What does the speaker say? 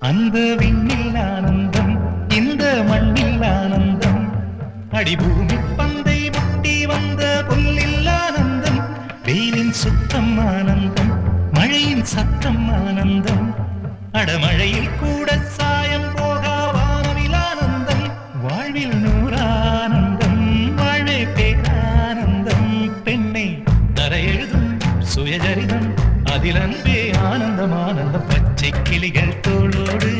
அந்த விண்ணில் ஆனந்தம் இந்த மண்ணில் ஆனந்தம் அடிபூமி பந்தை முட்டி வந்த புல்லில் ஆனந்தம் வெயிலின் சுத்தம் ஆனந்தம் மழையின் சத்தம் ஆனந்தம் அடமழையில் கூட சாயம் போகா வானவில் ஆனந்தம் வாழ்வில் நூறானந்தம் வாழ்வே பேரானந்தம் பெண்ணை தரையெழுதும் சுயஜரிதம் அதில் அன்பே ஆனந்தம் ஆனந்தம் பச்சை கிளிகள் தோளோடு